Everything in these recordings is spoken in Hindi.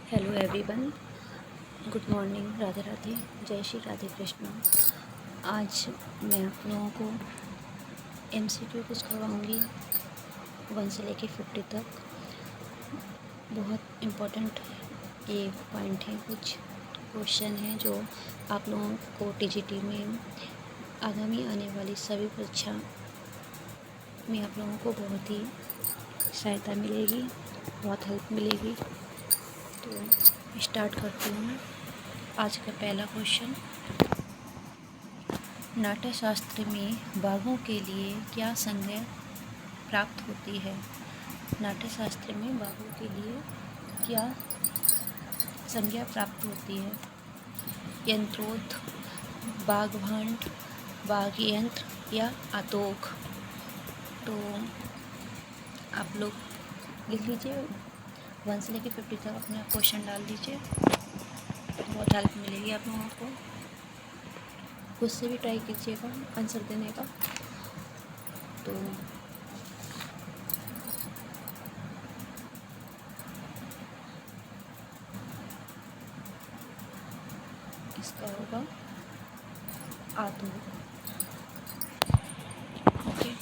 Hello everyone, good morning, Radhe Radhe, जय श्री राधे कृष्णा। आज मैं आप लोगों को एमसीक्यू कुछ करवाऊँगी 1 से लेके 50 तक। बहुत इम्पोर्टेंट ये पॉइंट हैं, कुछ क्वेश्चन हैं जो आप लोगों को टीजीटी में आगामी आने वाली सभी परीक्षा में आप लोगों को बहुत ही सहायता मिलेगी, बहुत हेल्प मिलेगी। तो स्टार्ट करती हूँ। आज का पहला क्वेश्चन, नाट्यशास्त्र में बाघों के लिए क्या संज्ञा प्राप्त होती है? नाट्यशास्त्र में बाघों के लिए क्या संज्ञा प्राप्त होती है? यंत्रोक्त, बाघभांड, बाघयंत्र या आतोघ? तो आप लोग लिख लीजिए, 1 से लेकर 50 तक अपना क्वेश्चन डाल दीजिए, बहुत हेल्प मिलेगी आप लोगों को। खुद से भी ट्राई कीजिएगा आंसर देने का। तो इसका होगा आतोघ। ओके,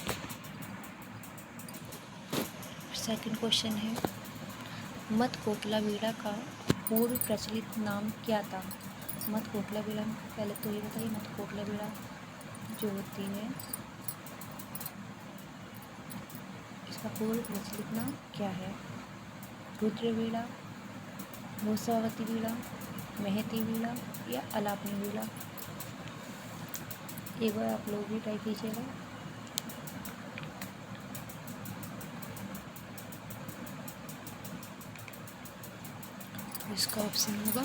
सेकंड क्वेश्चन है, मत कोटला वीणा का पूर्व प्रचलित नाम क्या था? मत कोटला वीणा, पहले तो ये बताइए मत कोटला वीणा जो होती है इसका पूर्व प्रचलित नाम क्या है? रुद्र वीणा, मूसावती वीणा, महती वीणा या अलापनी वीणा? एक बार आप लोग भी ट्राई कीजिएगा। इसका ऑप्शन होगा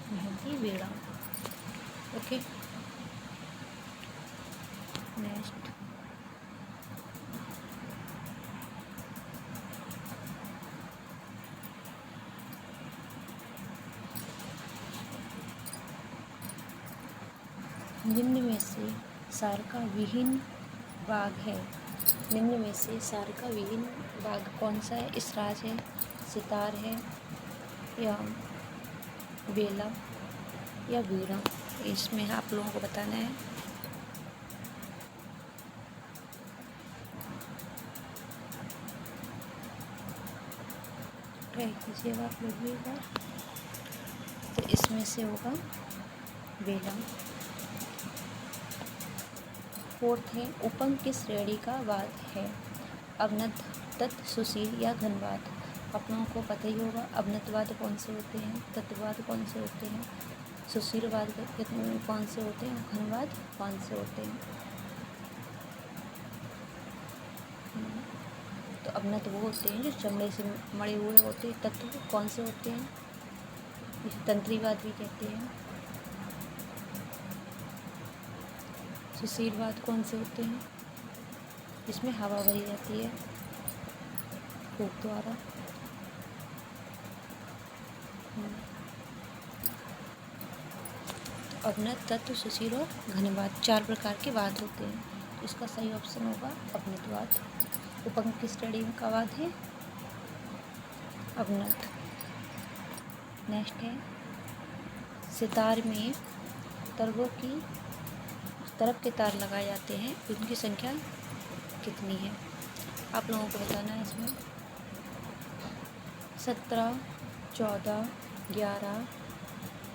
महती वीणा। ओके, नेक्स्ट, निम्न में से सारका विहीन बाघ है, निम्न में से सारका विहीन बाघ कौन सा है? इसराज है, सितार है या बेला या वीणा? इसमें आप लोगों को बताना है। ट्राई कीजिएगा आप लोग भी एक बार। तो इसमें से होगा बेला। फोर्थ है, उपंग किस श्रेणी का वाद है? अवनत, तत्व, सुशील या घनवाद? आप लोगों को पता ही होगा अवनतवाद कौन से होते हैं, तत्ववाद कौन से होते हैं, सुशीलवाद कौन से होते हैं, घनवाद कौन से होते हैं। तो अवनत वो होते हैं जो चमड़े से मड़े हुए होते हैं। तत्व कौन से होते हैं? इसे तंत्रीवाद भी कहते हैं। सुशीलवाद कौन से होते हैं? जिसमें हवा भरी रहती है फूक द्वारा। अवनत, तत्व, सुशील और घनवाद 4 प्रकार के वाद होते हैं। तो इसका सही ऑप्शन होगा अवनतवाद। उपंग किस श्रेणी का वाद है? अवनत। नेक्स्ट है, सितार में तरबों की तरफ के तार लगाए जाते हैं, उनकी संख्या कितनी है? आप लोगों को बताना है इसमें 17, 14, 11,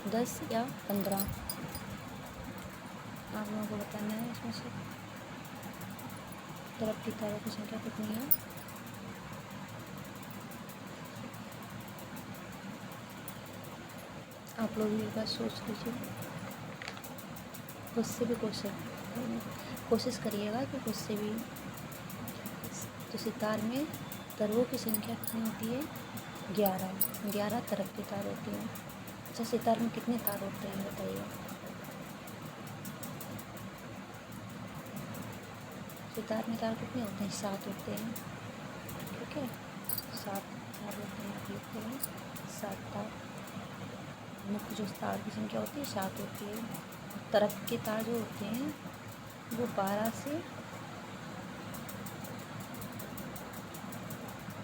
10 या 15? आप लोगों को बताना है इसमें से तरफ की तारों की संख्या कितनी है। आप लोग भी एक बार सोच लीजिए, खुद से भी कोशिश करिएगा कि खुद से भी। तो सितार में तरवों की संख्या कितनी होती है? 11 तरफ के तार होते हैं। अच्छा, सितार में कितने तार होते हैं बताइए? सितार में तार कितने होते हैं? 7 होते हैं। ठीक है, 7 तार होते हैं। आप लिखते हैं 7 तार। मुख्य जो तार की संख्या होती है 7 होती है। तरफ के तार जो होते हैं वो 12 से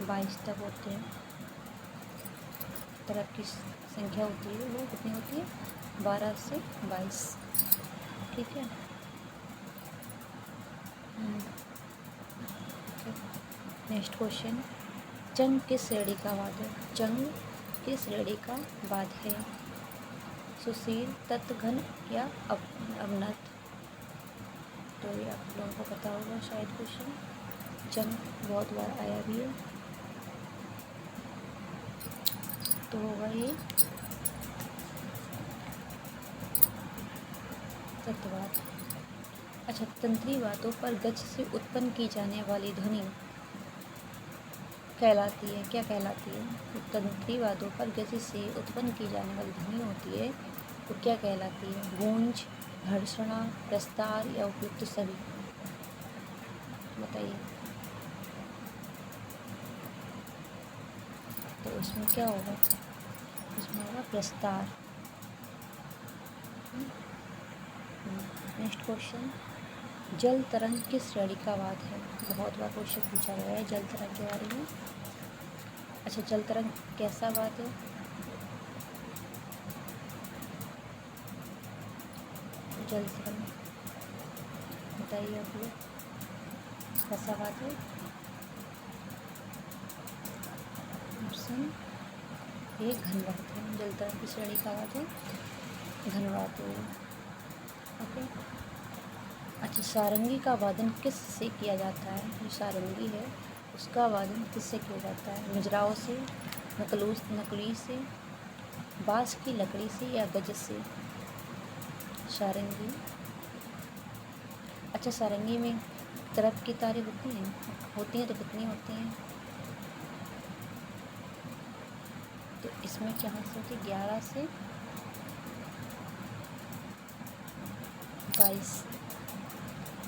22 तक होते हैं। तरफ की संख्या होती है वो कितनी होती है? 12 से 22। ठीक है। नेक्स्ट क्वेश्चन, चंग किस श्रेणी का वाद्य है? चंग किस श्रेणी का वाद्य है? सुशील, तत्घन या अवनत? तो ये आप लोगों को पता होगा शायद क्वेश्चन। चंग बहुत बार आया भी है, तो होगा ये तत्वाद। अच्छा, तंत्री वाद्यों पर गज से उत्पन्न की जाने वाली ध्वनि कहलाती है, क्या कहलाती है? तो तंत्री वाद्यों पर गज से उत्पन्न की जाने वाली ध्वनि होती है तो क्या कहलाती है? गूंज, घर्षणा, प्रस्तार या उपयुक्त सभी? बताइए। तो इसमें क्या होगा? इसमें होगा प्रस्तार। नेक्स्ट क्वेश्चन, जल तरंग किस श्रेणी का वाद्य है? बहुत बार क्वेश्चन पूछा गया है जल तरंग के बारे में। अच्छा, जल तरंग कैसा वाद्य है? जल तरंग बताइए आप लोग, कैसा वाद्य है? ऑप्शन ए घनवाद्य है। जल तरंग की श्रेणी का वाद्य घनवाद्य है। ओके। अच्छा, सारंगी का वादन किस से किया जाता है? जो सारंगी है उसका वादन किससे किया जाता है? मिजराओं से, नकली से, बाँस की लकड़ी से या गज से? सारंगी। अच्छा, सारंगी में तरफ की तारें होती हैं तो कितनी होती हैं? तो इसमें कहाँ से होती है? 11 से 22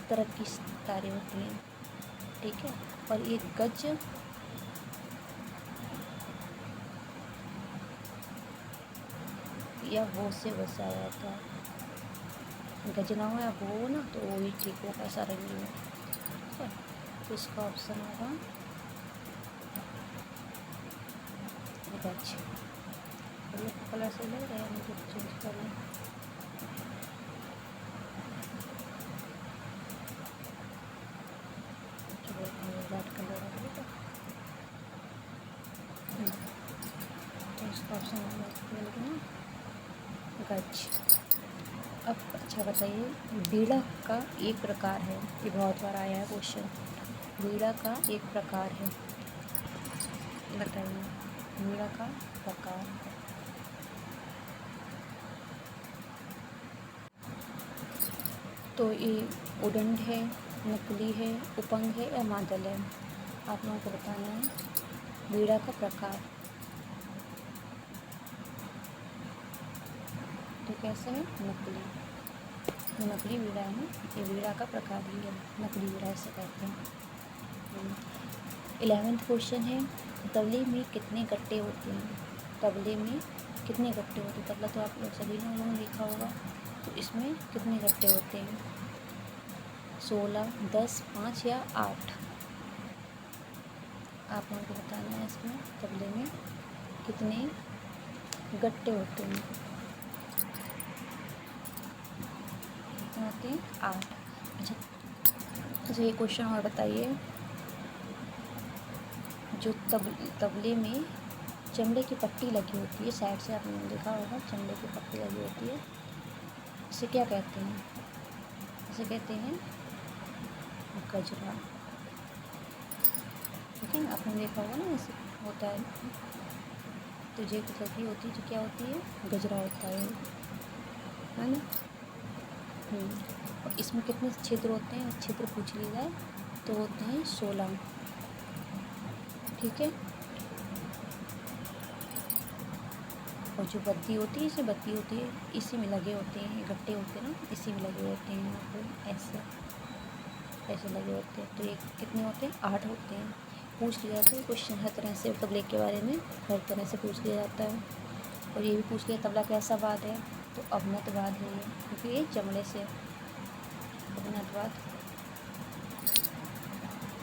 तरफ की तारें होती हैं। ठीक है। और ये गज या वो से बसाया जाता है। गज ना हो या वो हो ना, तो वो ही ठीक होगा सारंगी में। ठीक है। तो इसका ऑप्शन होगा गज। कलर से लग रहा है, मुझे चेंज कर लें। रेड कलर है तो इसका ऑप्शन होगा गज। अब अच्छा बताइए, बीड़ा का एक प्रकार है, ये बहुत बार आया है क्वेश्चन। बीड़ा का एक प्रकार है, बताइए। बीड़ा का प्रकार। तो ये उदंड है, नकली है, उपंग है या मादल है? आप लोगों को बताना है बीड़ा का प्रकार। तो कैसे है? नकली। जो नकली बीड़ा है ना, ये बीड़ा का प्रकार ही है, नकली बीड़ा ऐसे कहते हैं। 11वां क्वेश्चन है, तबले में कितने गट्टे होते हैं? तबले में कितने गट्टे होते हैं? तबला तो आप लोग सभी लोगों ने देखा होगा, तो इसमें कितने गट्टे होते हैं? 16, 10, 5 या 8? आप लोगों को बताना है इसमें तबले में कितने गट्टे होते हैं? कितने होते हैं? 8। अच्छा, ये क्वेश्चन और बताइए, जो तबले में चमड़े की पट्टी लगी होती है साइड से, आपने देखा होगा चमड़े की पट्टी लगी होती है, इसे क्या कहते हैं? इसे कहते हैं गजरा। ठीक है, आपने देखा होगा ना, ऐसे होता है। तो ये लगी होती है, जो क्या होती है? गजरा होता है ना। और इसमें कितने छिद्र होते हैं? छिद्र पूछ लिया जाए तो होते हैं 16। ठीक है। और जो बत्ती होती है, इसमें बत्ती होती है, इसी में लगे होते हैं, गट्टे होते हैं ना, इसी में लगे होते हैं। यहाँ पे ऐसे लगे होते हैं। तो ये कितने होते हैं? 8 होते हैं। पूछ लिया जाता है क्वेश्चन हर तरह से, तबले के बारे में हर तरह से पूछ लिया जाता है। और ये भी पूछ लिया तबला कैसा वाद्य है? तो अवनत वाद्य है ये, क्योंकि ये चमड़े से।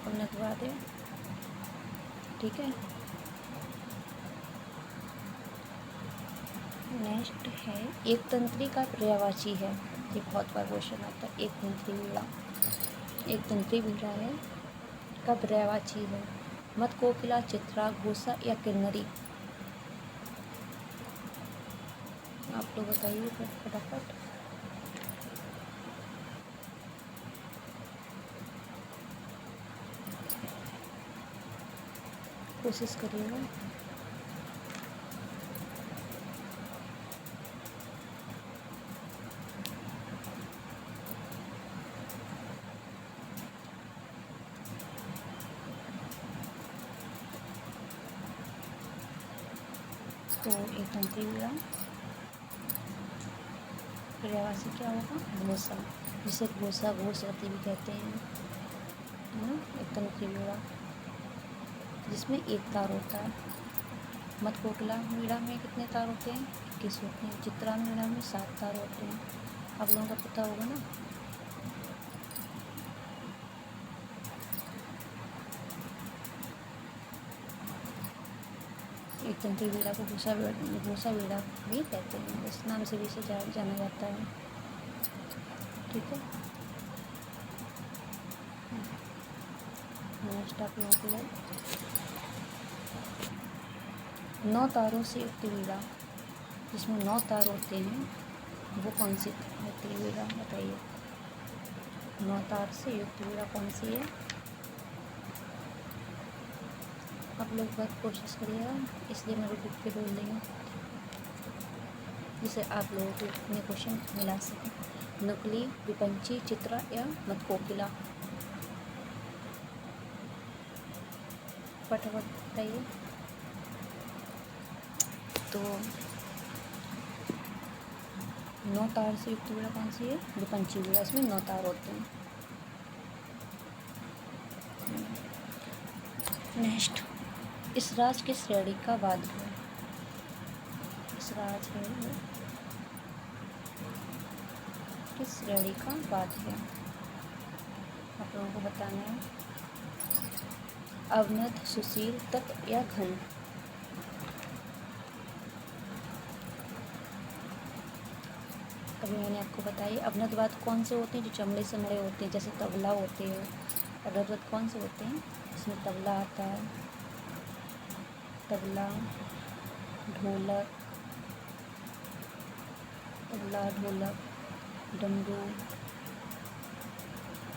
अवनत वाद्य। ठीक है। नेक्स्ट है एक तंत्री का पर्यायवाची है। ये बहुत बार क्वेश्चन आता है। एक तंत्री वीणा, एक तंत्री वीणा है का पर्यायवाची है। मत कोकिला, चित्रा, घोषा या किन्नरी। आप लोग बताइए फटाफट। कोशिश करिएगा। तो एक तंत्री वीणा पर्यायवाची क्या होगा? घोषा, जिसे घोषा घोषवती भी कहते हैं, है ना। एक तंत्री वीणा जिसमें एक तार होता है। मत कोकिला वीणा में कितने तार होते हैं? 21 होते हैं। चित्रा वीणा में 7 तार होते हैं। आप लोगों को पता होगा ना। एक तंत्री वीणा को घोषा वीणा भी कहते हैं। इस नाम से भी इसे जाना जाता है। ठीक है। नेक्स्ट आप लोगों के लिए 9 तारों से युक्त वीणा, जिसमें 9 तार होते हैं, वो कौन सी होती है वीणा? बताइए। 9 तार से युक्त वीणा कौन सी है? आप लोग बहुत कोशिश करिएगा, इसलिए मैं रुक के बोल रही हूँ, जिससे आप लोगों को अपने क्वेश्चन मिला सकें। नुकली, विपंची, चित्रा या मत कोकिला। फटाफट बताइए। तो 9 तार से युक्त वीणा कौन सी है? विपंची वीणा। इसमें 9 तार होते हैं। नेक्स्ट, इस राज किस श्रेणी का वाद्य है? इस राज है किस श्रेणी का वाद्य है? आप लोगों को बताना है। अवनद, सुशील, तत् या घन। अभी मैंने आपको बताया अवनद वाद्य कौन से होते हैं? जो चमड़े से मड़े होते हैं, जैसे तबला होते हैं। अवनद वाद्य कौन से होते हैं? इसमें तबला आता है, तबला, ढोलक,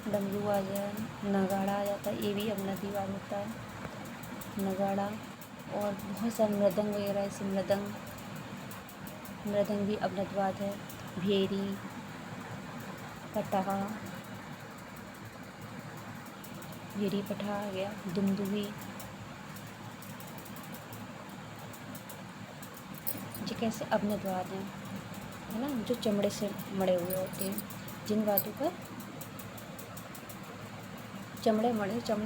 डमरू, आ जाए, नगाड़ा आ जाता है, ये भी अवनदी वाद्य होता है। नगाड़ा और बहुत सारे मृदंग वगैरह, ऐसे मृदंग भी अवनद वाद्य है। भेरी, पटहा, भेरी पटहा आ गया। दुमदुभी, ये कैसे अवनद वाद्य हैं, है ना, जो चमड़े से मड़े हुए होते हैं, जिन वाद्यों पर चमड़े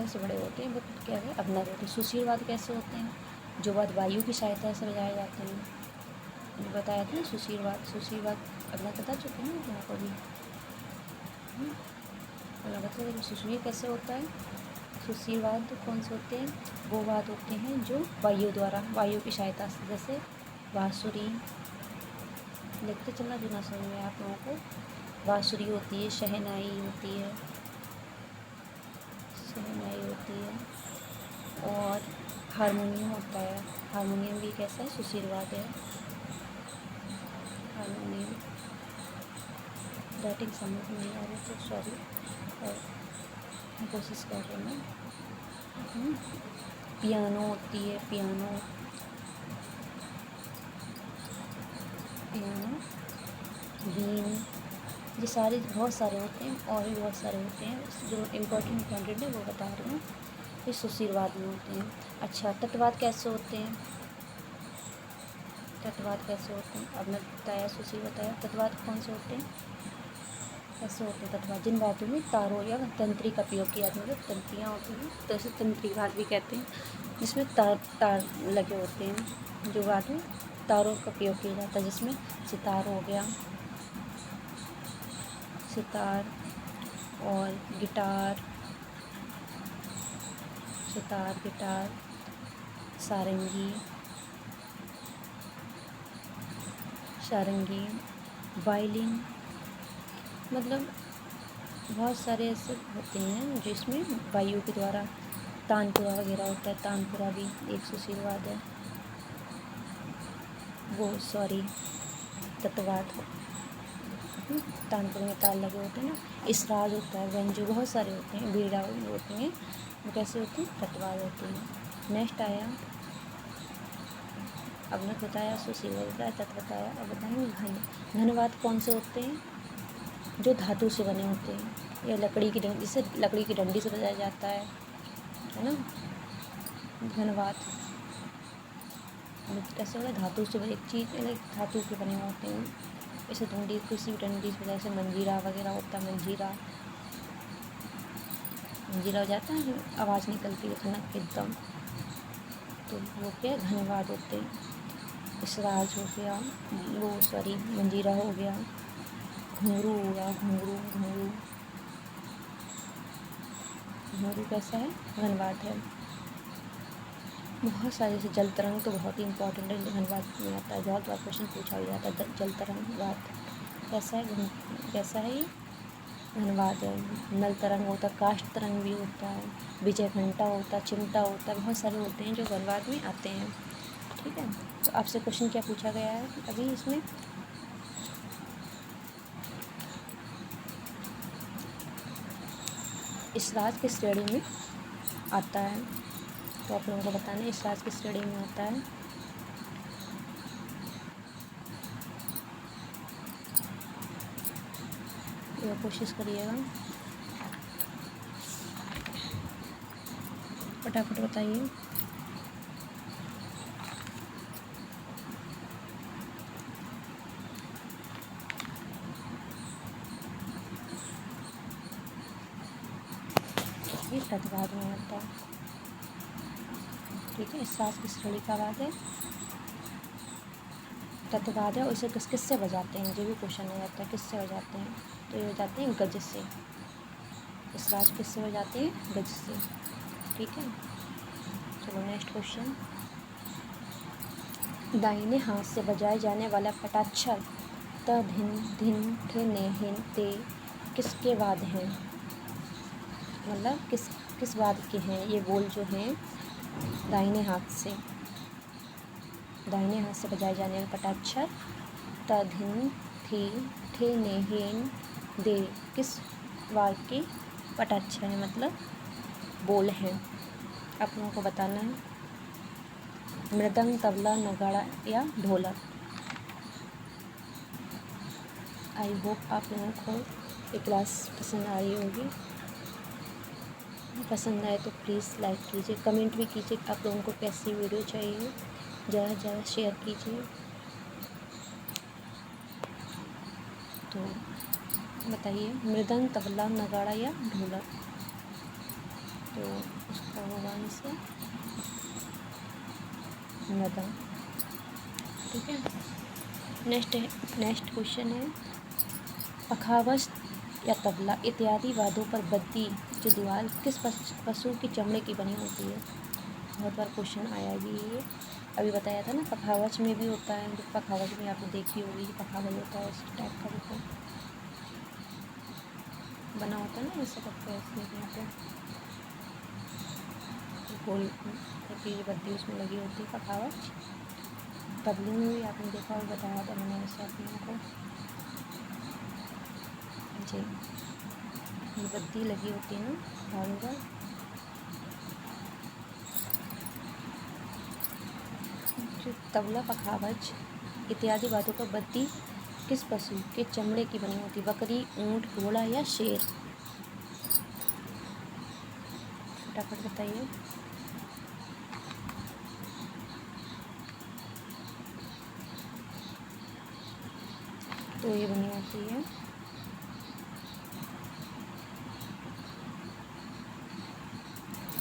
से बड़े होते हैं, वो क्या है? अवनद होते हैं। सुशील वाद्य कैसे होते हैं? जो वाद्य वायु की सहायता से बजाए जाते हैं। बताया था ना सुशील वाद्य अवनद बता चुके हैं यहाँ पर भी। मतलब सुशील कैसे होता है? सुशील वाद्य कौन से होते हैं? वो वाद्य होते हैं जो वायु की सहायता से, जैसे बांसुरी। लिखते चलना जो ना समझ में आप लोगों को। बांसुरी होती है, शहनाई होती है, और हारमोनियम होता है। हारमोनियम भी कैसा है? सुशील वाद्य है हारमोनियम। राइटिंग समझ में नहीं आ रही तो सॉरी, और कोशिश कर रही हूँ। पियानो होती है, पियानो, बीन, ये सारे बहुत सारे होते हैं, और भी बहुत सारे होते हैं। जो इम्पोर्टेंट है वो बता रही हूँ। ये सुशील वाद्य में होते हैं। अच्छा, तटवाद कैसे होते हैं? अब मैं बताया, सुशील बताया। तटवाद कौन से होते हैं? कैसे होते हैं तटवाद? जिन वाद्यों में तारों या तंत्री का प्रयोग किया जाता है, मतलब तंत्रियाँ होती हैं, तो इसे तंत्री वाद्य भी कहते हैं, जिसमें तार लगे होते हैं। जो वाद्य तारों का प्रयोग किया जाता है, जिसमें सितार हो गया, सितार और गिटार, सारंगी, सारंगी, वायलिन, मतलब बहुत सारे ऐसे होते हैं जिसमें वायु के द्वारा तानपुरा वगैरह होता है। तानपुरा भी एक सुशील वाद्य है, वो सॉरी तत्वाद हो। तानपुरे में ताल लगे होते हैं ना। इसराज होता है, व्यंजो बहुत सारे होते हैं, बीड़ा होती हैं, वो कैसे होती हैं, तत्वाद होती हैं। नेक्स्ट आया, अब ने बताया सुशील बताया, तत्व बताया, अब बताएंगे घनवाद कौन से होते हैं, जो धातु से बने होते हैं या लकड़ी की डंडी, जिससे लकड़ी की डंडी से बजाया जाता है ना। घनवाद कैसे होता है, धातु से एक चीज़ धातु के बने होते हैं, जैसे डंडी, किसी भी डंडी से बजाय, जैसे मंजीरा वगैरह होता है, मंजीरा हो जाता है, आवाज़ निकलती है खनक एकदम, तो वो क्या घनवाद होते हैं। इसराज हो गया, वो सॉरी मंजीरा हो गया, घुंघरू हो गया, घुंघरू घुंघरू घुंघरू कैसा है, घनवाद है। बहुत सारे जैसे जल तरंग तो बहुत ही इंपॉर्टेंट है, घनवाद में आता है, बहुत बार क्वेश्चन पूछा भी जाता है। जल तरंग वाद कैसा है, कैसा है ये, घनवाद है। नल तरंग होता है, काष्ठ तरंग भी होता है, विजय घंटा होता है, चिमटा होता है, बहुत सारे होते हैं जो घनवाद में आते हैं। ठीक है, तो आपसे क्वेश्चन क्या पूछा गया है अभी इसमें, इसराज किस श्रेणी में आता है, तो आप लोगों को बताना है इसराज किस श्रेणी में आता है। ये कोशिश करिएगा, फटाफट बताइए। ये तत्वाद में आता है। ठीक है, इसराज किस श्रेणी का आवाज़ है, तत्वाद है। और इसे किस से बजाते हैं, जो भी क्वेश्चन आ जाता है किससे बजाते हैं, तो ये बजाते हैं गज से। इसराज किससे बजाते हैं, गज से। ठीक है, चलो नेक्स्ट क्वेश्चन, दाहिने हाथ से बजाए जाने वाला पटाक्षर त धिन धिन ठे ने हिन ते किसके वाद हैं, मतलब किस वाद के हैं ये बोल जो हैं, दाहिने हाथ से बजाए जाने वाले पटाक्षर त धिन थी ठे ने हिन दे किस वाद के पटाक्षर है, मतलब बोल हैं। आप लोगों को बताना है, मृदंग, तबला, नगाड़ा या ढोलक। आई होप आप लोगों को ये क्लास पसंद आई होगी। पसंद आए तो प्लीज़ लाइक कीजिए, कमेंट भी कीजिए आप लोगों को कैसी वीडियो चाहिए, ज़्यादा से ज़्यादा शेयर कीजिए। तो बताइए मृदंग, तबला, नगाड़ा या ढोलक, तो उसका होगा इससे मृदंग। ठीक है, नेक्स्ट क्वेश्चन है, पखावज या तबला इत्यादि वाद्यों पर बद्दी जो दीवार किस पशु की चमड़े की बनी होती है। बहुत बार क्वेश्चन आया भी ये, अभी बताया था ना, पखावज में भी होता है, पखावज में आपने देखी होगी, पखावज होता है इस टाइप का देखो बना होता है ना, ऐसा करते हैं इसमें यहाँ पे गोल की बद्दी उसमें लगी होती है पखावज। तबले में भी आपने देखा और बताया था मैंने ऐसे आप लोगों को जी, ये बद्दी लगी होती है ना धारों पर। जो तबला, पखावज इत्यादि वाद्यों पर बद्दी किस पशु के चमड़े की बनी होती है, बकरी, ऊंट, घोड़ा या शेर। फटाफट बताइए। तो ये बनी होती है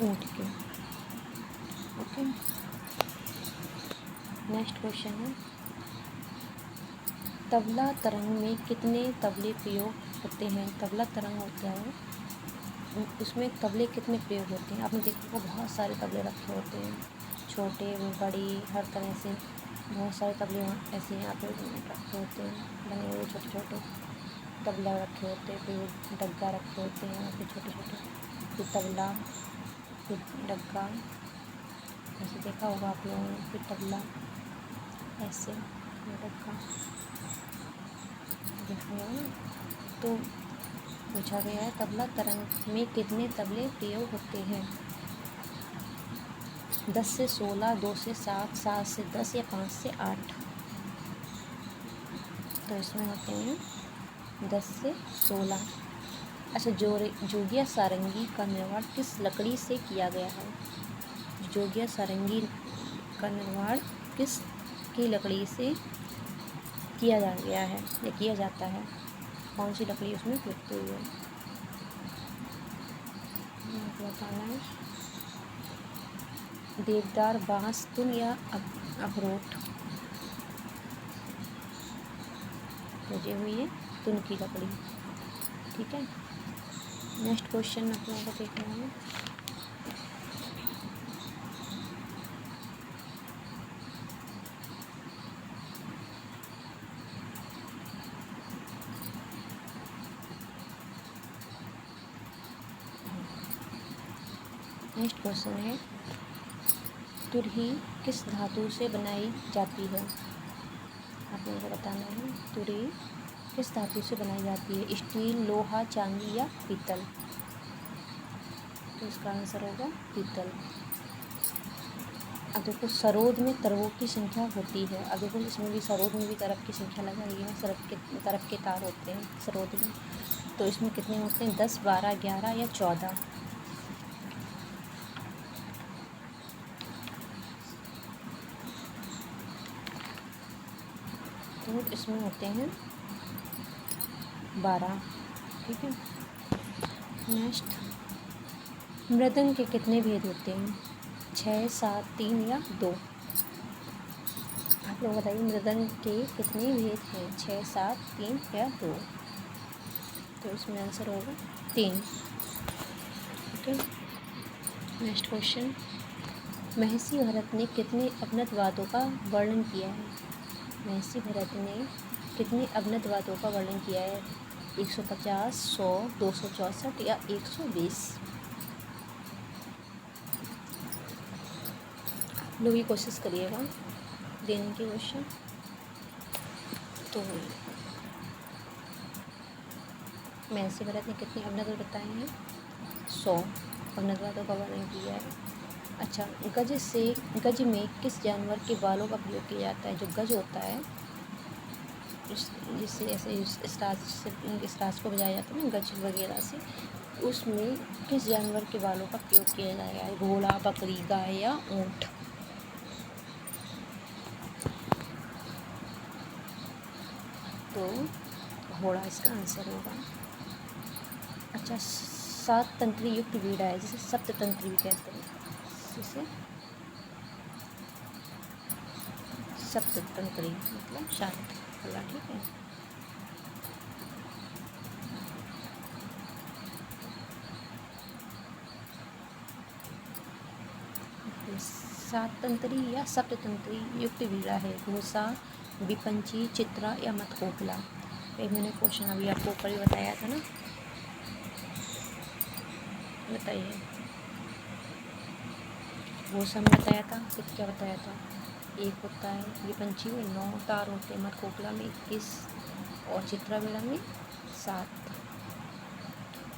ऊंट के। ओके, नेक्स्ट क्वेश्चन है, तबला तरंग में कितने तबले प्रयोग होते हैं। तबला तरंग होता है, उसमें तबले कितने प्रयोग होते हैं। आपने देखा होगा बहुत सारे तबले रखे होते हैं, छोटे बड़ी हर तरह से बहुत सारे तबले ऐसे यहाँ पे रखे होते हैं, बने हुए छोटे छोटे तबला रखे होते हैं, फिर डग्गा रखे होते हैं यहाँ पे छोटे छोटे, फिर तबला, फिर डग्गा, ऐसे देखा होगा आप लोगों ने, फिर तबला ऐसे, फिर डग्गा देखा होगा ना। तो पूछा गया है तबला तरंग में कितने तबले प्रयोग होते हैं? 10 से 16, 2 से 7, 7 से 10 या 5 से 8। तो इसमें होते हैं 10 से 16। अच्छा, जोगिया सारंगी का निर्माण किस लकड़ी से किया गया है? जोगिया सारंगी का निर्माण किस की लकड़ी से किया गया है या किया जाता है? कौन सी लकड़ी उसमें प्रयुक्त हुई है? बताना है। देवदार, बांस, तुन या अखरोट? तो ये हुई है तुन की लकड़ी। ठीक है, नेक्स्ट क्वेश्चन आप लोगों को देखना है। नेक्स्ट क्वेश्चन है, तुरही किस धातु से बनाई जाती है? आप लोगों को बताना है तुरही किस धातु से बनाई जाती है? स्टील, लोहा, चांदी या पीतल? तो इसका आंसर होगा पीतल। अब देखो सरोद में तरवों की संख्या होती है। अब देखो इसमें भी सरोद में भी तरफ की संख्या लगाई है, तरफ के तार होते हैं सरोद में। तो इसमें कितने होते हैं? 10, 12, 11 या 14? तो इसमें होते हैं 12। ठीक है, नेक्स्ट, मृदंग के कितने भेद होते हैं? 6, 7, 3 या 2? आप लोग बताइए मृदंग के कितने भेद हैं? 6, 7, 3 या 2? तो इसमें आंसर होगा 3। ठीक है, नेक्स्ट क्वेश्चन, महर्षि भरत ने कितने अवनत वाद्यों का वर्णन किया है? महर्षि भरत ने कितने अवनत वाद्यों का वर्णन किया है? 150, 100, 264 या 120? लोग ये कोशिश करिएगा देने की क्वेश्चन। तो महर्षि भरत ने कितने अवनत बताए हैं? 100 अवनत वाद्यों का वर्णन किया है। अच्छा, गज में किस जानवर के बालों का प्रयोग किया जाता है? जो गज होता है जिससे ऐसे स्टार्च को बजाया जाता है ना, गज वगैरह से, उसमें किस जानवर के बालों का प्रयोग किया जाएगा? घोड़ा, बकरी, गाय या ऊंट? तो घोड़ा इसका आंसर होगा। अच्छा, 7 तंत्री युक्त वीणा है जिसे सप्ततंत्री भी कहते हैं, जिसे सप्ततंत्री मतलब 7 वाला। ठीक है, सात तंत्री या सप्ततंत्री युक्त वीणा है घोषा, विपंची, चित्रा या मथकोपला? एक मैंने क्वेश्चन अभी आपको ऊपर ही बताया था ना, बताइए। घोषा में बताया था, फिर क्या बताया था? 1 होता है, विपंची में 9 तार होते हैं, मथकोपला में 21 और चित्रा वीणा में 7।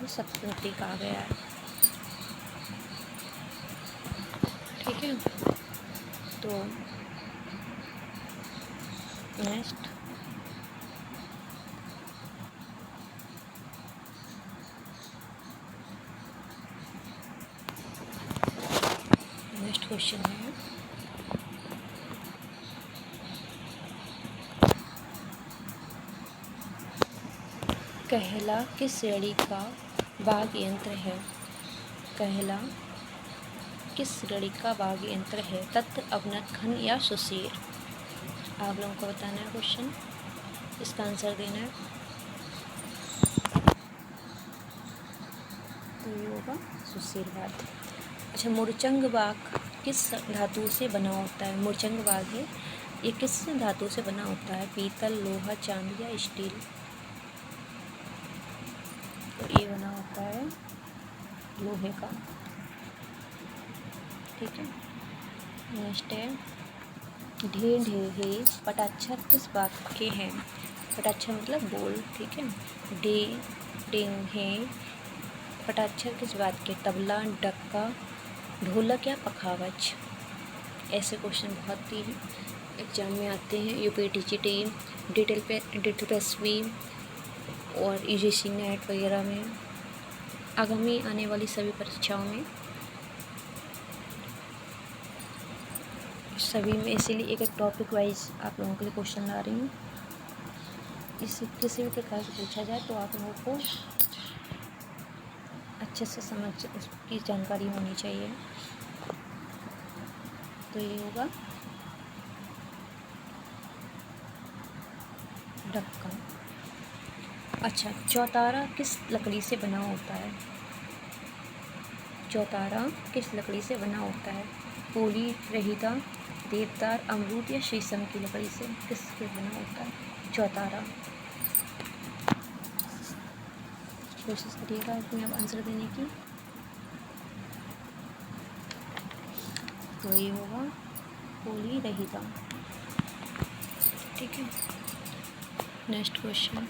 ये सप्ततंत्री कहा गया है। ठीक है, तो नेक्स्ट, क्वेश्चन है, कहला किस श्रेणी का वाद्य यंत्र है? कहला किस श्रेणी का वाद्य यंत्र है? तत्र, अवनत, घन या सुशीर? आप लोगों को बताना है क्वेश्चन, इसका आंसर देना है। तो ये होगा सुशीर वाद्य। अच्छा, मुर्चंग वाग किस धातु से बना होता है? मुर्चंग वाग है ये किस धातु से बना होता है? पीतल, लोहा, चांदी या स्टील? तो ये बना होता है लोहे का। ठीक है, नेक्स्ट है ढे ढे हे पटाक्षर किस वाक्य हैं? पटाक्षर मतलब बोल। ठीक है, डे डेंग हे पटाक्षर किस वाक्य? तबला, डक्का, ढोलक या पखावज? ऐसे क्वेश्चन बहुत ही एग्जाम में आते हैं। यूपीटीसीटी, डिटेल और यूजीसी नेट वगैरह में, आगामी आने वाली सभी परीक्षाओं में, सभी में। इसीलिए एक एक टॉपिक वाइज आप लोगों के लिए क्वेश्चन ला रही हूँ। इससे किसी भी प्रकार से पूछा जाए तो आप लोगों को अच्छे से समझ उसकी जानकारी होनी चाहिए। तो ये होगा डक्का। अच्छा, चौतारा किस लकड़ी से बना होता है? चौतारा किस लकड़ी से बना होता है? पोली, रहीदा, देवदार, अमरूद या शीशम की लकड़ी से किससे बना होता है चौतारा? कोशिश करिएगा इसमें अब आंसर देने की। तो ये होगा पोली, रहीदा। ठीक है, नेक्स्ट क्वेश्चन।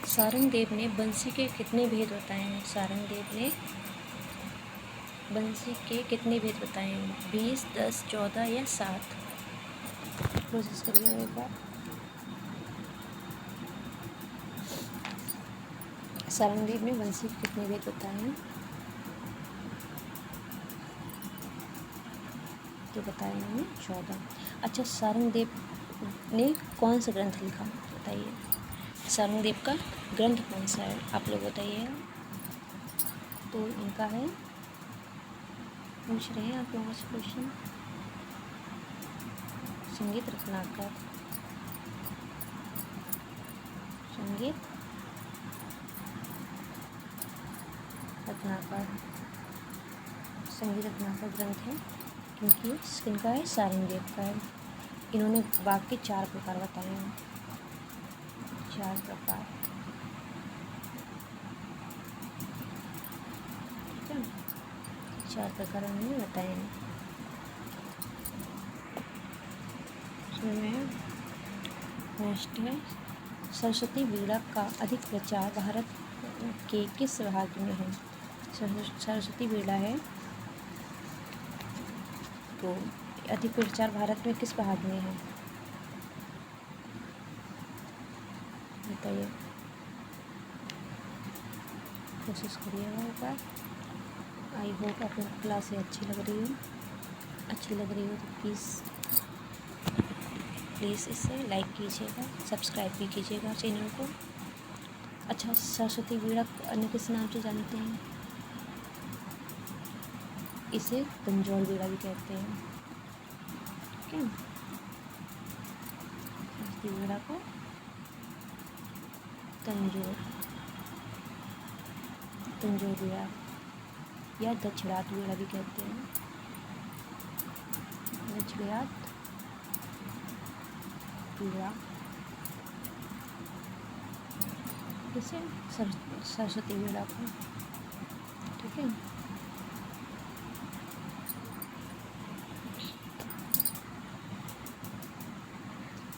सारंगदेव ने बंसी के कितने भेद बताए हैं? सारंगदेव ने बंसी के कितने भेद बताए हैं? 20, 10, 14 या 7? कोशिश करिए एक बार। सारंगदेव ने बंसी के कितने भेद बताए हैं? तो बताए हमने 14। अच्छा, सारंगदेव ने कौन सा ग्रंथ लिखा बताइए? सारंगदेव का ग्रंथ कौन सा है आप लोग बताइएगा। तो इनका है, पूछ रहे हैं आप लोगों से क्वेश्चन, संगीत रत्नाकर। संगीत रत्नाकर, संगीत रत्नाकर ग्रंथ है, क्योंकि किनका है? सारंगदेव का है। इन्होंने वाक्य 4 प्रकार बताए हैं। 4 प्रकार। ठीक है, 4 प्रकार उन्होंने बताए हैं। इसमें नेक्स्ट है सरस्वती वीणा का अधिक प्रचार भारत के किस भाग में है? सरस्वती वीणा है तो अधिक प्रचार भारत में किस भाग में है बताइए। कोशिश करिएगा एक बार। आई होप आपको क्लासें अच्छी लग रही हो तो प्लीज़ इसे लाइक कीजिएगा, सब्सक्राइब भी कीजिएगा चैनल को। अच्छा, सरस्वती वीणा अन्य किस नाम से जानते हैं? इसे तंजौर वीणा भी कहते हैं। ठीक है, सरस्वती वीणा को तंजौर वीणा या दक्षिणात वीणा भी कहते हैं। दक्षिणात वीणा इसे सरस्वती वीणा को। ठीक है,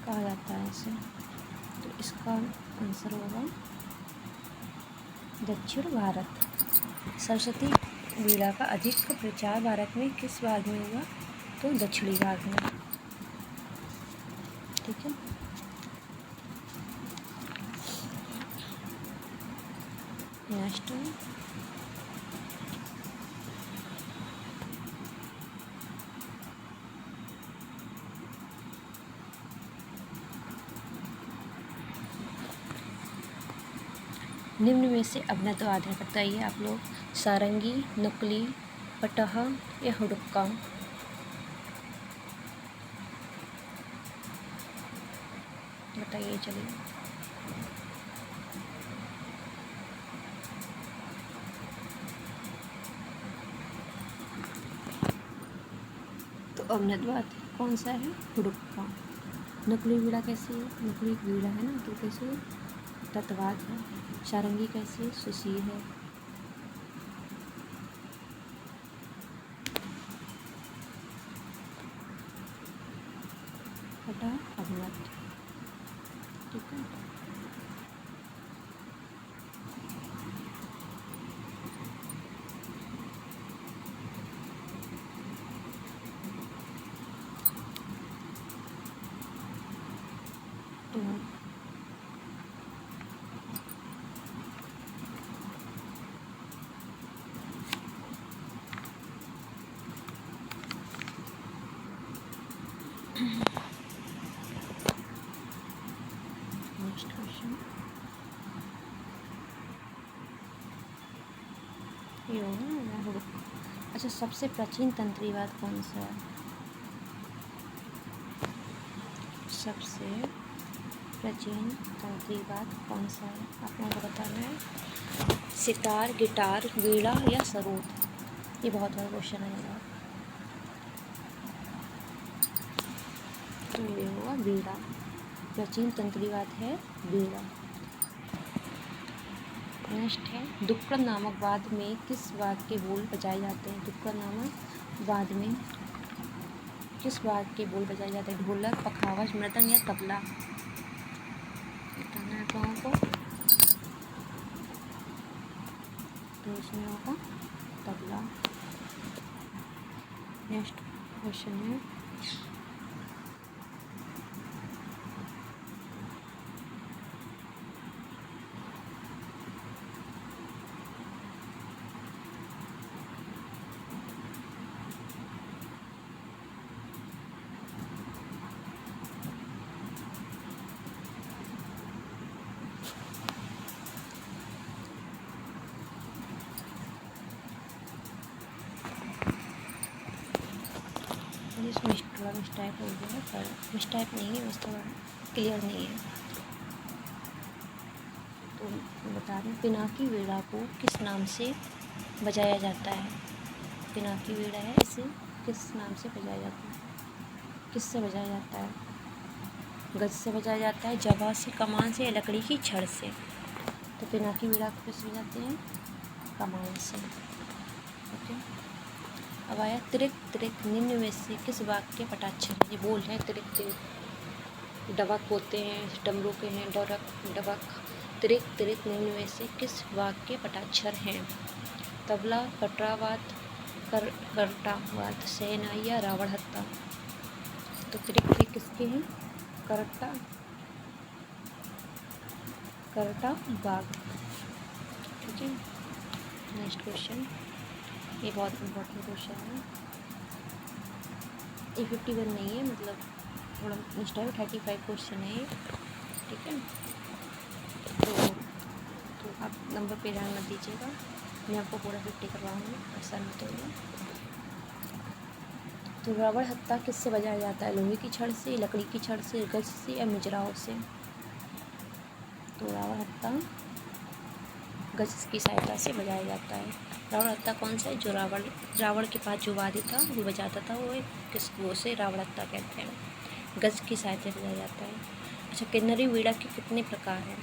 कहा जाता है इसे। तो इसका आंसर होगा दक्षिण भारत। सरस्वती वीणा का अधिक प्रचार भारत में किस भाग में हुआ? तो दक्षिणी भाग में। ठीक है, नेक्स्ट निम्न में से अपना तो आधार बताइए आप लोग। सारंगी, नकली, पटहा या हुड़क्का? बताइए चलिए। तो अवनद्वात कौन सा है? हुड़क्का। नकुली वीणा कैसी है? नकुली वीणा है ना, तो कैसे? तत्वाद है। सारंगी कैसी है? सुशील है। हटा अवनत। ठीक है। तो नेक्स्ट क्वेश्चन ये होगा ना हुड़क्का। अच्छा, सबसे प्राचीन तंत्रीवाद कौन सा है? सबसे प्राचीन तंत्रीवाद कौन सा है? आप लोगों को बताना है। सितार, गिटार, वीणा या सरोद? ये बहुत बड़ा क्वेश्चन आएगा। तो ये होगा वीणा। प्राचीन तंत्रीवाद है वीणा। नेक्स्ट है दुक्कड़ नामक वाद्य में किस वाद्य के बोल बजाए जाते हैं? दुक्कड़ नामक वाद्य में किस वाद्य के बोल बजाए जाते हैं? ढोलक, पखावज, मृदंग या तबला? बताना है आप लोगों को। तो इसमें होगा तबला। नेक्स्ट क्वेश्चन है इसमें थोड़ा मिस्टाइप हो गया, पर मिस्टाइप नहीं है, बस थोड़ा क्लियर नहीं है। तो बता रहे हैं पिनाकी वीणा को किस नाम से बजाया जाता है? पिनाकी वीणा है, इसे किस नाम से बजाया जाता है? किससे बजाया जाता है? गज से बजाया जाता है, जवा से, कमान से या लकड़ी की छड़ से? तो पिनाकी वीणा को किस बजाते हैं? कमान से। ओके। अब आया त्रिक त्रिक निम्न में से किस वाक्य के पटाक्षर? ये बोल है त्रिक त्रिक। डबक होते हैं, डमरू के हैं डरक डबक। त्रिक त्रिक निम्न में से किस वाक्य के पटाक्षर हैं? तबला, कटरावाद, करटावाद, शहनाई या रावण हत्ता? तो त्रिक त्रिक किसके हैं? करटा बाघ। ठीक है। नेक्स्ट क्वेश्चन, ये बहुत इम्पोर्टेंट क्वेश्चन है। ये 51 नहीं है, मतलब थोड़ा नेक्स्ट टाइम 35 क्वेश्चन है ये। ठीक है। तो आप नंबर पे ध्यान मत दीजिएगा, मैं आपको पूरा 50 करवाऊँगी, ऐसा मत होगा। तो रावण हत्ता किससे बजाया जाता है? लोहे की छड़ से, लकड़ी की छड़ से, गज से या मिजराओं से? तो रावण हत्ता गज की सहायता से बजाया जाता है। रावण हत्ता कौन सा है? जो रावण के पास जो वाद्य था वो बजाता था, वो किस वो से रावण हत्ता कहते हैं। गज की सहायता से बजाया जाता है। अच्छा, किन्नरी वीणा के कितने प्रकार हैं?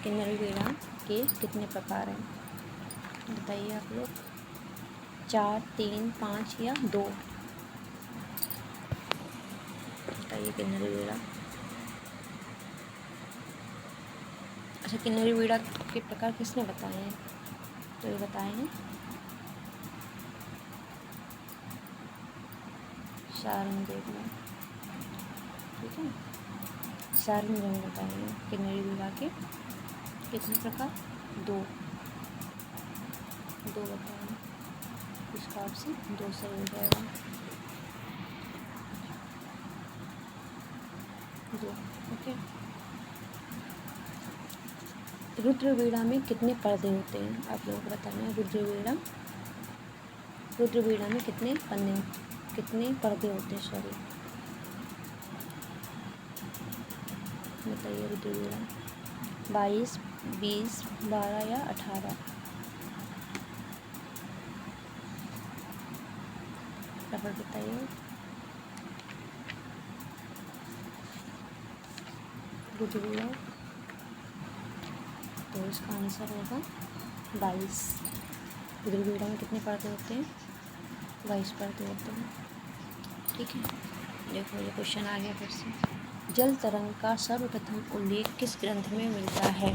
किन्नरी वीणा के कितने प्रकार हैं? बताइए आप लोग। 4, 3, 5 या 2? बताइए किन्नरी वीणा। अच्छा, किन्नरी वीणा के प्रकार किसने बताए हैं? तो ये बताए हैं सारंगदेव ने। ठीक है। सारंगदेव ने बताए हैं किन्नरी वीणा के कितने प्रकार? 2 बताए हैं। इसका ऑप्शन 2 सही हो जाएगा। 2। ओके। रुद्र वीणा में कितने पर्दे होते हैं? आप लोगों को बताना है। रुद्र वीणा में कितने पर्दे होते हैं? सॉरी। बताइए रुद्र वीणा। 22, 20, 12 या 18? फटाफट बताइए रुद्र वीणा। तो इसका आंसर होगा 22। रुद्र वीणा में कितने पर्दे होते हैं? 22 पर्दे होते हैं। ठीक है, देखो ये क्वेश्चन आ गया फिर से। जल तरंग का सर्वप्रथम उल्लेख किस ग्रंथ में मिलता है?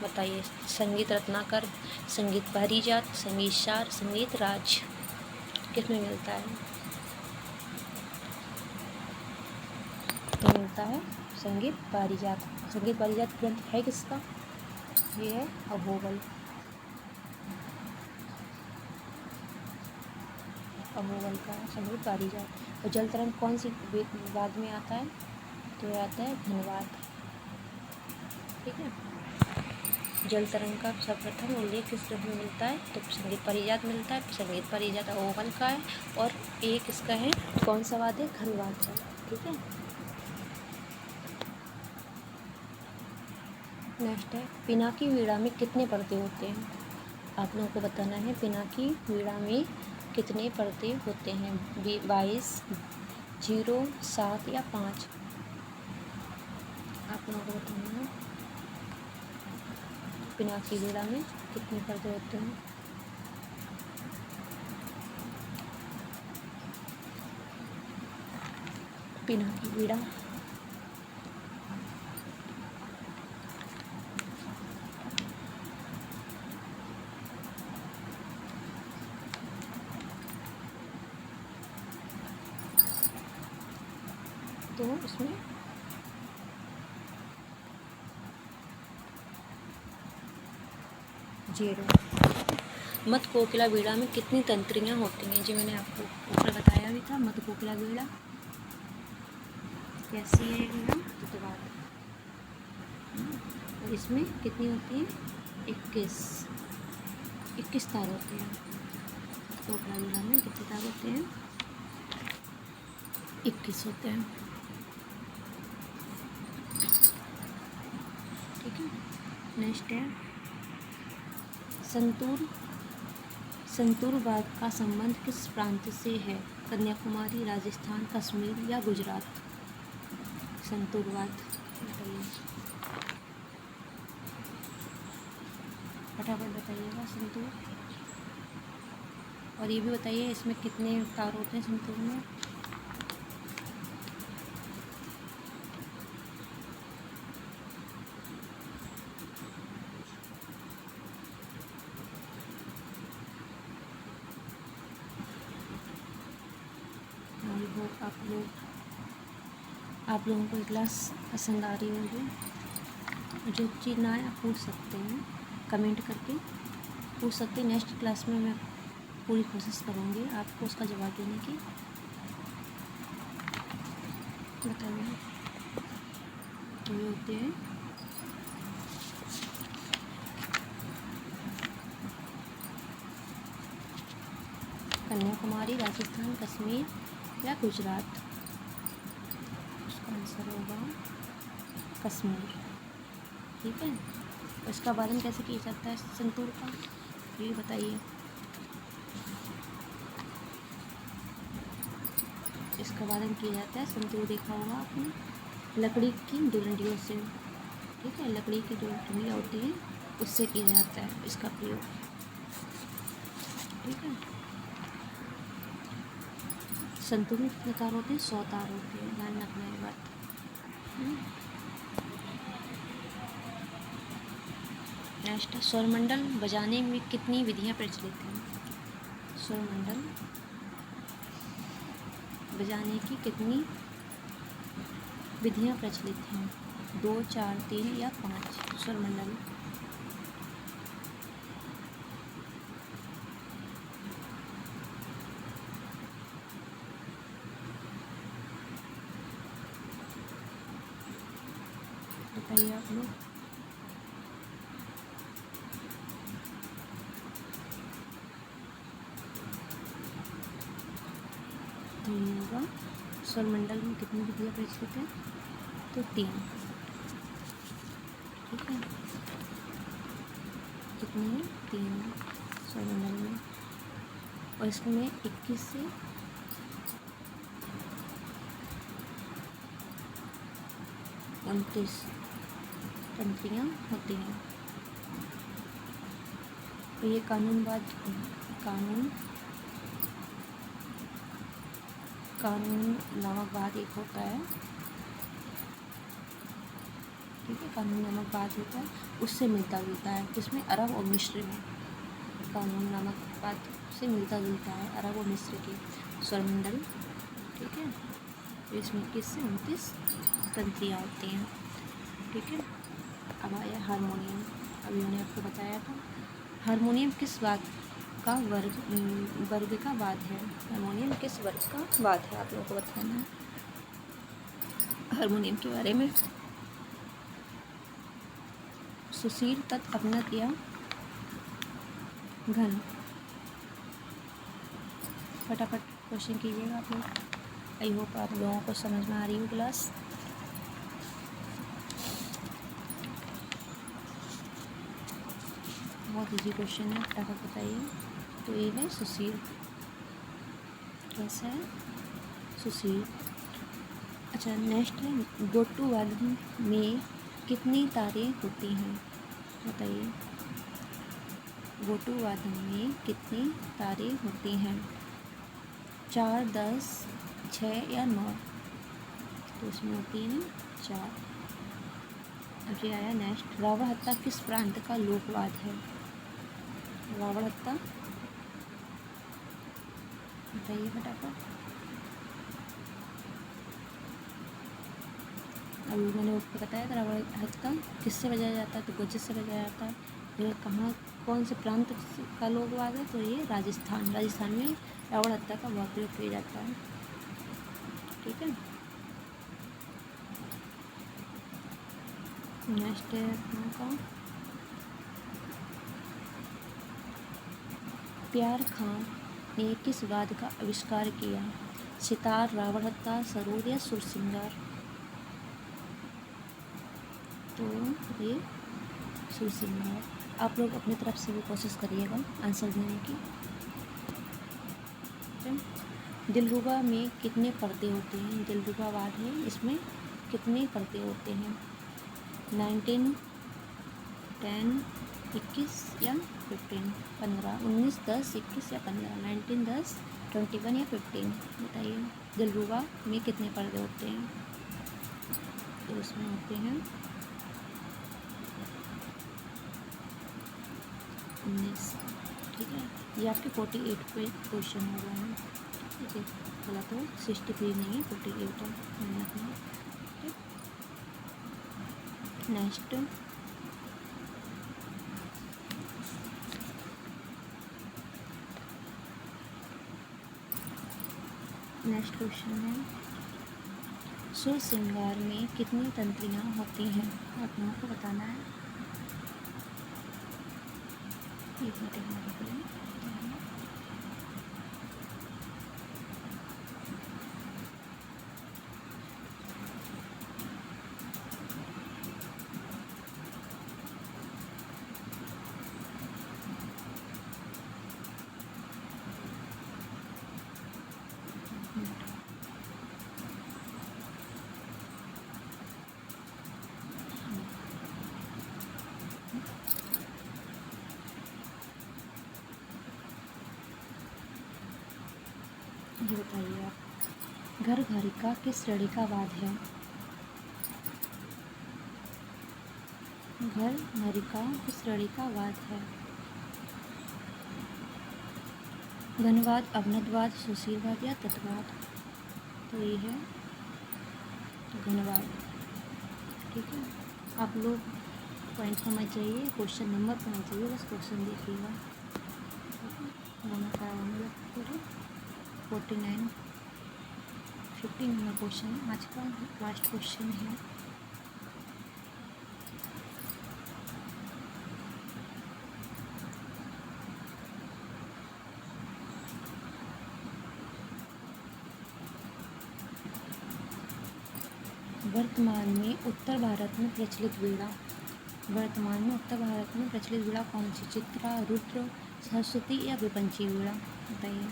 बताइए। संगीत रत्नाकर, संगीत पारिजात, संगीत सार, संगीत राज, किस में मिलता है? तो मिलता है संगीत पारिजात। संगीत पारिजात ग्रंथ है किसका? ये है अभोगल। अभोगल का संगीत पारिजात। और जल तरंग कौन सी वाद में आता है? तो ये आता है धनवाद। ठीक है, जल तरंग का सर्वप्रथम उल्लेख किस ग्रंथ में मिलता है? तो संगीत पारिजात मिलता है। संगीत पारिजात अभोगल का है। और एक किसका है? कौन सा वाद है? धनवाद का। ठीक है, नेक्स्ट है पिनाकी वीणा में कितने पर्दे होते हैं? आप लोगों को बताना है पिनाकी वीणा में कितने पर्दे होते हैं? 22, 0, 7 या 5? आप लोगों को बताना है पिनाकी वीणा में कितने पर्दे होते हैं? पिनाकी वीणा तो उसमें 0। मत कोकिला वीणा में कितनी तंत्रियाँ होती हैं? जी मैंने आपको ऊपर बताया भी था। मत कोकिला वीणा कैसी है वीणा? द्रुतवाद। और इसमें कितनी होती है? 21 तार होते हैं। कोकिला वीणा में कितने तार होते हैं? 21 होते हैं। ठीक है, नेक्स्ट है संतूर वाद का संबंध किस प्रांत से है? कन्याकुमारी, राजस्थान, कश्मीर या गुजरात? संतूर वाद बताइए, फटाफट बताइएगा संतूर। और ये भी बताइए इसमें कितने तार होते हैं संतूर में? आप लोगों को क्लास पसंद आ रही होगी। जो चीज़ ना आए आप पूछ सकते हैं, कमेंट करके पूछ सकते हैं। नेक्स्ट क्लास में मैं पूरी कोशिश करूँगी आपको उसका जवाब देने की। बताइए तो ये होते हैं कन्याकुमारी, राजस्थान, कश्मीर या गुजरात। उसका आंसर होगा कश्मीर। ठीक है, इसका वर्णन कैसे किया जाता है संतूर का, ये बताइए। इसका वर्णन किया जाता है, संतूर देखा होगा आपने, लकड़ी की डंडियों से। ठीक है, लकड़ी की जो डंडियाँ होती हैं उससे किया जाता है इसका प्रयोग। ठीक है, संतूर में कितने तार होते हैं? 100 तार होते हैं, ध्यान रखना ये बात। नेक्स्ट, स्वरमंडल बजाने में कितनी विधियाँ प्रचलित हैं? स्वरमंडल बजाने की कितनी विधियाँ प्रचलित हैं? 2, 4, 3 या 5? स्वरमंडल बताइए आप लोग। होगा स्वरमंडल में कितनी विधियाँ प्रचलित हैं? तो 3। ठीक है, कितनी है 3 सौरमंडल में, और इसमें 21 से 29 तंत्रियाँ होती हैं। तो ये कानून नामक बाद एक होता है, ठीक है, कानून नामक बाद होता है, उससे मिलता जुलता है, इसमें अरब और मिस्र में कानून नामक बाद से मिलता जुलता है, अरब और मिस्र के स्वरमंडल, ठीक है। तो इसमें 21 से 29 तंत्रियाँ होती हैं, ठीक है। अब आया हारमोनियम, अभी मैंने आपको बताया था। हारमोनियम किस वर्ग का वाद है? हारमोनियम किस वर्ग का वाद है, आप लोगों को बताना है हारमोनियम के बारे में। सुशील तत् अपनत या घन? फटाफट क्वेश्चन कीजिएगा आप लोग। आई होप आप लोगों को समझ में आ रही हो क्लास। बहुत इजी क्वेश्चन है, फटाफट बताइए। तो ये है सुशील, कैसा है सुशील। अच्छा, नेक्स्ट है गोटू वादन में कितनी तारें होती हैं? बताइए, गोटू वादन में कितनी तारें होती हैं? 4, 10, 6 या 9? तो इसमें होती है ना 4। अब ये आया नेक्स्ट, रावण हत्या किस प्रांत का लोकवाद है? रावण हत्या बताइए फटाफट। अभी मैंने आपको बताया था रावण हत्या किससे बजाया जाता है, तो गजल से बजाया जाता है। ये कहाँ, कौन से प्रांत का लोकवाद है? तो ये राजस्थान में रावण हत्या का बहुत प्रयोग किया जाता है, ठीक है। नेक्स्ट है अपना का प्यार खां ने किस वाद का आविष्कार किया? सितार, रावण हत्या, सरोद या सुर सिंगार? तो ये सुर सिंगार। आप लोग अपनी तरफ से भी कोशिश करिएगा आंसर देने की। दिलरुबा में कितने पर्दे होते हैं? दिलरुबा वाद है, इसमें कितने पर्दे होते हैं? 19, 10, 21 या 15? 15, 19, 10, 21 या 15? 19, 10, 21 या 15? बताइए, दिलरुबा में कितने पर्दे होते हैं? तो इसमें होते हैं 19, ठीक है। ये आपके 48 पे क्वेश्चन हो गए हैं, ठीक है। गलत हो, 63 नहीं है, 48 है, मेहनत नहीं, ठीक। नेक्स्ट क्वेश्चन है, सुर सिंगार में कितनी तंत्रियाँ होती हैं? आप लोगों को बताना है। एक मिनट हमारे को ये बताइए आप, घर घर का किस श्रेणी का वाद है? घर घर का किस श्रेणी का वाद है? घनवाद, अवनतवाद, सुशीलवाद या तत्ववाद? तो ये है घनवाद, ठीक है। आप लोग पॉइंट पर मत जाइए, क्वेश्चन नंबर पर मत जाइए, बस क्वेश्चन देखिएगा। 49, 15 नंबर क्वेश्चन आज का लास्ट क्वेश्चन है। वर्तमान में उत्तर भारत में प्रचलित वीणा वर्तमान में उत्तर भारत में प्रचलित वीणा कौन सी? चित्रा, रुद्र, सरस्वती या विपंची वीणा? बताइए।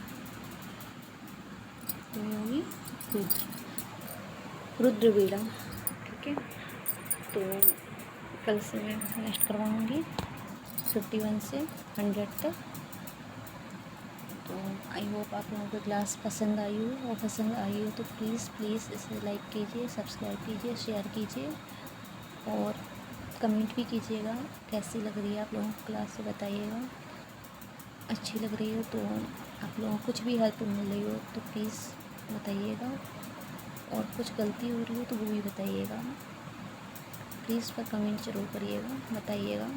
तो ये होगी रुद्र वीणा। ठीक है, तो कल से मैं नेक्स्ट करवाऊँगी 51 से 100 तक। तो आई होप आप लोगों को क्लास पसंद आई हो, और पसंद आई हो तो प्लीज़ इसे लाइक कीजिए, सब्सक्राइब कीजिए, शेयर कीजिए और कमेंट भी कीजिएगा कैसी लग रही है आप लोगों को क्लास, से बताइएगा। अच्छी लग रही हो तो आप लोगों को कुछ भी हेल्प मिल रही हो तो प्लीज़ बताइएगा, और कुछ गलती हो रही हो तो वो भी बताइएगा। प्लीज़ पर कमेंट ज़रूर करिएगा, बताइएगा।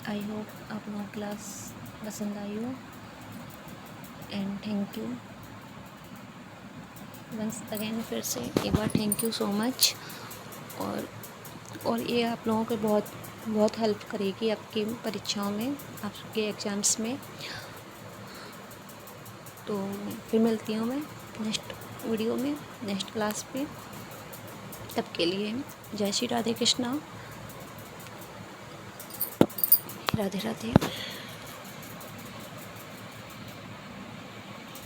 आई होप आप लोगों को क्लास पसंद आई हो, and thank you once again. फिर से एक बार थैंक यू सो मच। और ये आप लोगों को बहुत हेल्प करेगी आपकी परीक्षाओं में, आपके एग्ज़ाम्स में। तो फिर मिलती हूँ मैं नेक्स्ट वीडियो में, नेक्स्ट क्लास पे। तब के लिए जय श्री राधे कृष्णा, राधे राधे।